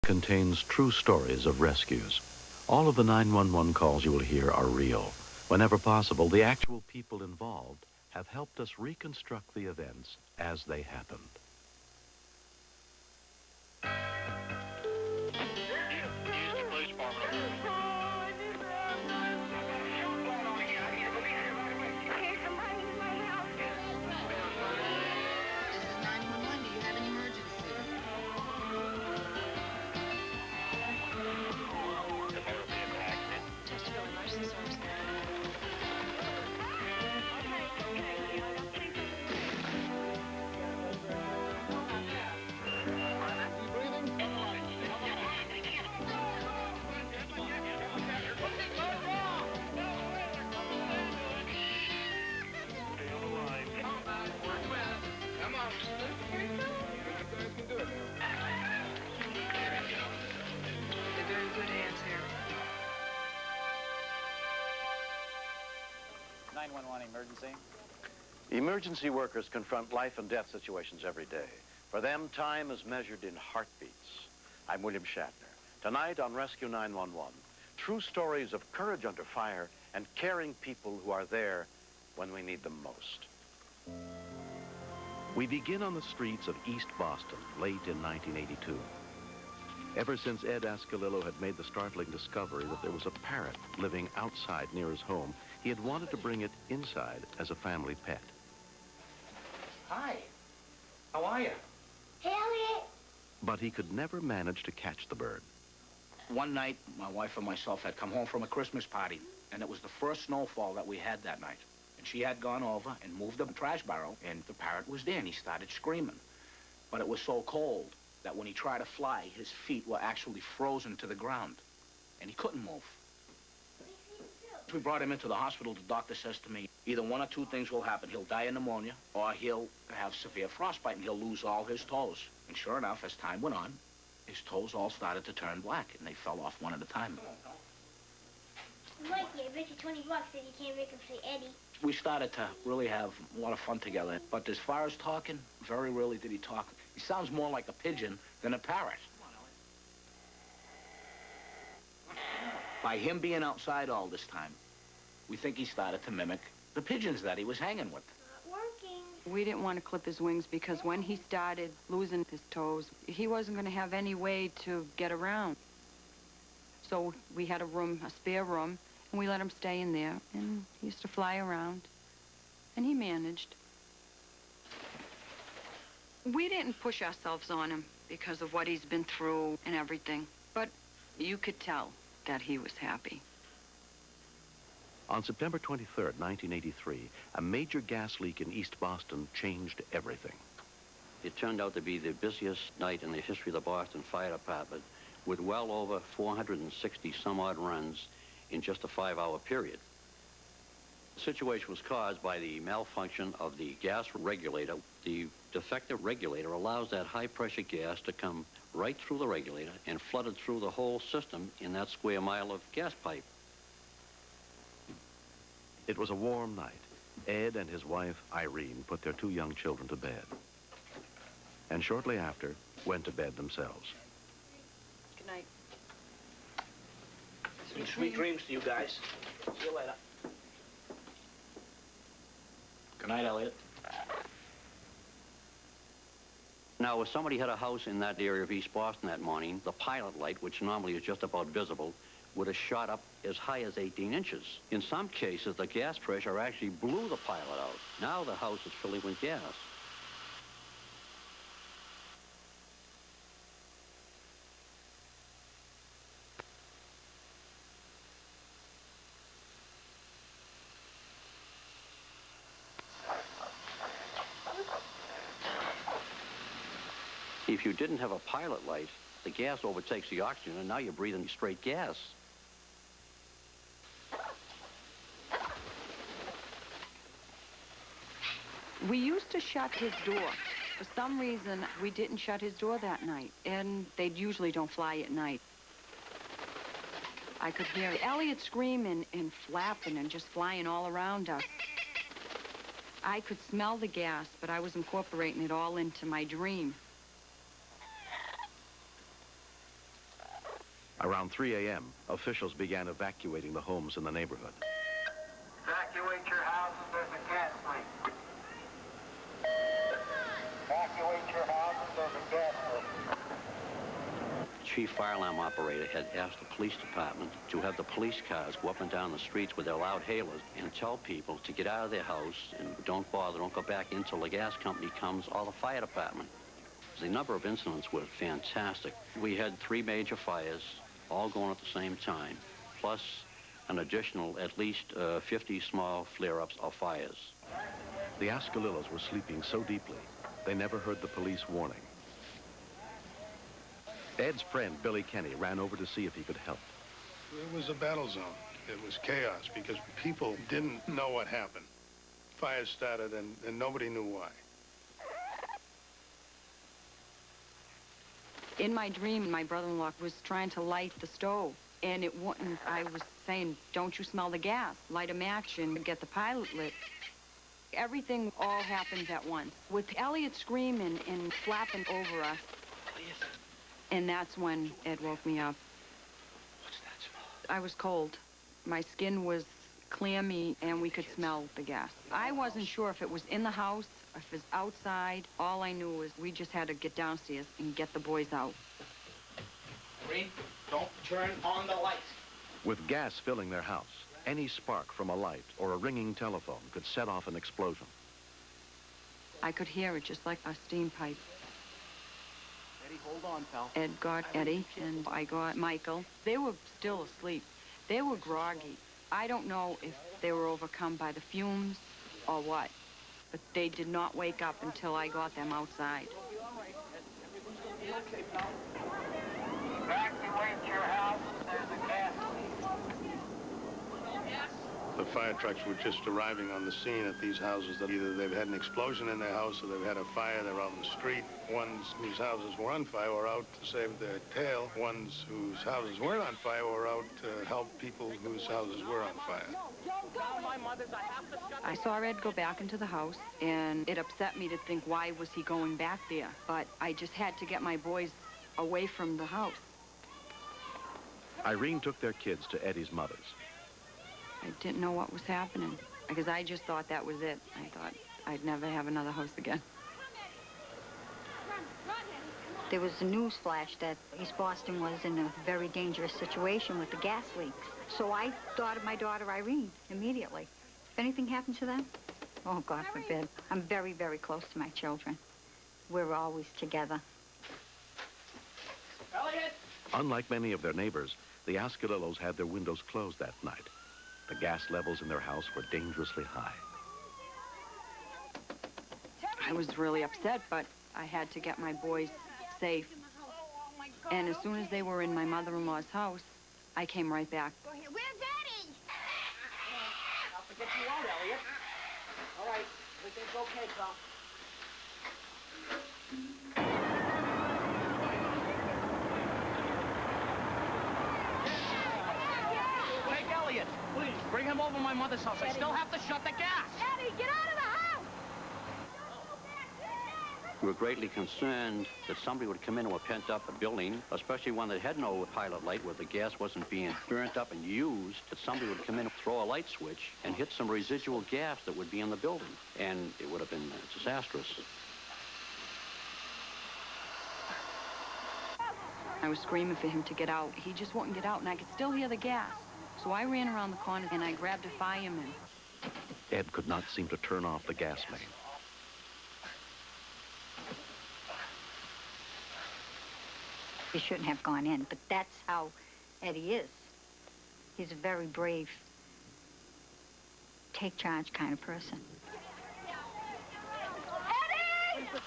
Contains true stories of rescues. All of the 911 calls you will hear are real. Whenever possible, the actual people involved have helped us reconstruct the events as they happened. Emergency. Emergency workers confront life and death situations every day. For them, time is measured in heartbeats. I'm William Shatner. Tonight on Rescue 911, true stories of courage under fire and caring people who are there when we need them most. We begin on the streets of East Boston late in 1982. Ever since Ed Ascalillo had made the startling discovery that there was a parrot living outside near his home, he had wanted to bring it inside as a family pet. Hi. How are you? Hey, Elliot. But he could never manage to catch the bird. One night, my wife and myself had come home from a Christmas party, and it was the first snowfall that we had that night. And she had gone over and moved the trash barrel, and the parrot was there, and he started screaming. But it was so cold that when he tried to fly, his feet were actually frozen to the ground, and he couldn't move. We brought him into the hospital. The doctor says to me, either one or two things will happen. He'll die of pneumonia, or he'll have severe frostbite, and he'll lose all his toes. And sure enough, as time went on, his toes all started to turn black, and they fell off one at a time. Mikey, I bet you $20 that you can't make him say Eddie. We started to really have a lot of fun together. But as far as talking, very rarely did he talk. He sounds more like a pigeon than a parrot. By him being outside all this time, we think he started to mimic the pigeons that he was hanging with. Not working. We didn't want to clip his wings because when he started losing his toes, he wasn't going to have any way to get around. So we had a spare room, and we let him stay in there, and he used to fly around, and he managed. We didn't push ourselves on him because of what he's been through and everything, but you could tell that he was happy. On September 23rd, 1983, a major gas leak in East Boston changed everything. It turned out to be the busiest night in the history of the Boston Fire Department, with well over 460 some odd runs in just a 5-hour period. The situation was caused by the malfunction of the gas regulator. The defective regulator allows that high-pressure gas to come right through the regulator and flood it through the whole system in that square mile of gas pipe. It was a warm night. Ed and his wife, Irene, put their 2 young children to bed. And shortly after, went to bed themselves. Good night. Sweet dreams to you guys. See you later. Good night, Elliot. Now, if somebody had a house in that area of East Boston that morning, the pilot light, which normally is just about visible, would have shot up as high as 18 inches. In some cases, the gas pressure actually blew the pilot out. Now the house is filling with gas. If you didn't have a pilot light, the gas overtakes the oxygen, and now you're breathing straight gas. We used to shut his door. For some reason, we didn't shut his door that night, and they usually don't fly at night. I could hear Elliot screaming and flapping and just flying all around us. I could smell the gas, but I was incorporating it all into my dream. Around 3 a.m., officials began evacuating the homes in the neighborhood. Evacuate your houses, there's a gas leak. Evacuate your houses, there's a gas leak. Chief fire alarm operator had asked the police department to have the police cars go up and down the streets with their loud hailers and tell people to get out of their house and don't bother, don't go back in until the gas company comes or the fire department. The number of incidents were fantastic. We had 3 major fires, all going at the same time, plus an additional at least 50 small flare-ups of fires. The Ascalillos were sleeping so deeply, they never heard the police warning. Ed's friend, Billy Kenny, ran over to see if he could help. It was a battle zone. It was chaos because people didn't know what happened. Fires started and nobody knew why. In my dream, my brother-in-law was trying to light the stove, and it wouldn't. I was saying, don't you smell the gas? Light a match and get the pilot lit. Everything all happened at once. With Elliot screaming and flapping over us. And that's when Ed woke me up. What's that smell? I was cold. My skin was clammy, and we could smell the gas. I wasn't sure if it was in the house, if it was outside. All I knew was we just had to get downstairs and get the boys out. Green, don't turn on the lights. With gas filling their house, any spark from a light or a ringing telephone could set off an explosion. I could hear it just like a steam pipe. Eddie, hold on, pal. Ed got Eddie, and I got Michael. They were still asleep. They were groggy. I don't know if they were overcome by the fumes or what, but they did not wake up until I got them outside. Evacuate your houses, there's a gas leak. The fire trucks were just arriving on the scene at these houses that either they've had an explosion in their house or they've had a fire, they're out in the street. Ones whose houses were on fire were out to save their tail. Ones whose houses weren't on fire were out to help people whose houses were on fire. I saw Ed go back into the house, and it upset me to think, why was he going back there? But I just had to get my boys away from the house. Irene took their kids to Eddie's mother's. I didn't know what was happening, because I just thought that was it. I thought I'd never have another house again. There was a news flash that East Boston was in a very dangerous situation with the gas leaks. So I thought of my daughter Irene immediately. If anything happened to them, oh, God forbid. I'm very, very close to my children. We're always together. Elliot! Unlike many of their neighbors, the Ascalillos had their windows closed that night. The gas levels in their house were dangerously high. I was really upset, but I had to get my boys safe. And as soon as they were in my mother-in-law's house, I came right back. Where's Daddy? I'll forget you out, Elliot. All right, everything's okay, pal. Take Elliot, please. Bring him over to my mother's house. I still have to shut the gas. Daddy, get out of the house! We were greatly concerned that somebody would come into a pent-up building, especially one that had no pilot light where the gas wasn't being burnt up and used, that somebody would come in, throw a light switch, and hit some residual gas that would be in the building. And it would have been disastrous. I was screaming for him to get out. He just wouldn't get out, and I could still hear the gas. So I ran around the corner, and I grabbed a fireman. Ed could not seem to turn off the gas main. He shouldn't have gone in, but that's how Eddie is. He's a very brave, take charge kind of person. Eddie! Eddie!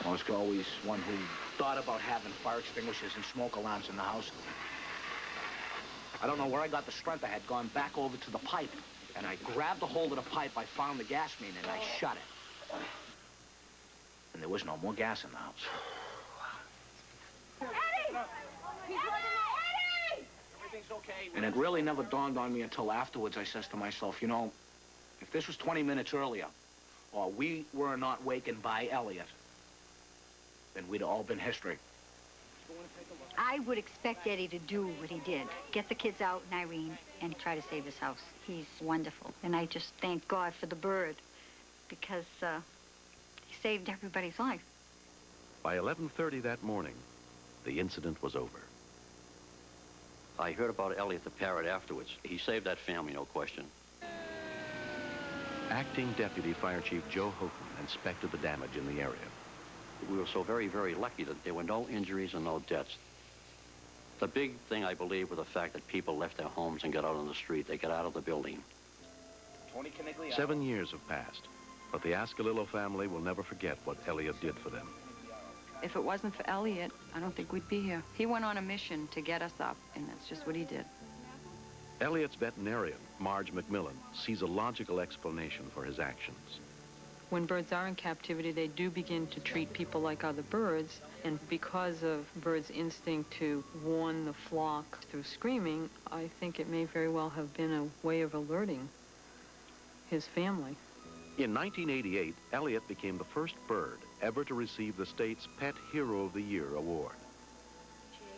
I was always one who thought about having fire extinguishers and smoke alarms in the house. I don't know where I got the strength. I had gone back over to the pipe, and I grabbed a hold of the pipe. I found the gas main, and I shut it. And there was no more gas in the house. Eddie! And it really never dawned on me until afterwards. I says to myself, you know, if this was 20 minutes earlier, or we were not wakened by Elliot, then we'd all been history. I would expect Eddie to do what he did. Get the kids out and Irene and try to save his house. He's wonderful. And I just thank God for the bird because he saved everybody's life. By 11:30 that morning, the incident was over. I heard about Elliot the Parrot afterwards. He saved that family, no question. Acting Deputy Fire Chief Joe Houghton inspected the damage in the area. We were so very, very lucky that there were no injuries and no deaths. The big thing, I believe, was the fact that people left their homes and got out on the street. They got out of the building. 7 years have passed, but the Ascalillo family will never forget what Elliot did for them. If it wasn't for Elliot, I don't think we'd be here. He went on a mission to get us up, and that's just what he did. Elliot's veterinarian, Marge McMillan, sees a logical explanation for his actions. When birds are in captivity, they do begin to treat people like other birds, and because of birds' instinct to warn the flock through screaming, I think it may very well have been a way of alerting his family. In 1988, Elliot became the first bird ever to receive the state's Pet Hero of the Year award.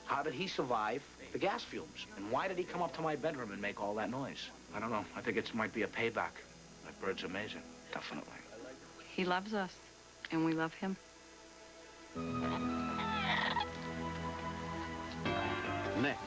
How did he survive the gas fumes? And why did he come up to my bedroom and make all that noise? I don't know. I think it might be a payback. That bird's amazing, definitely. He loves us, and we love him. Next,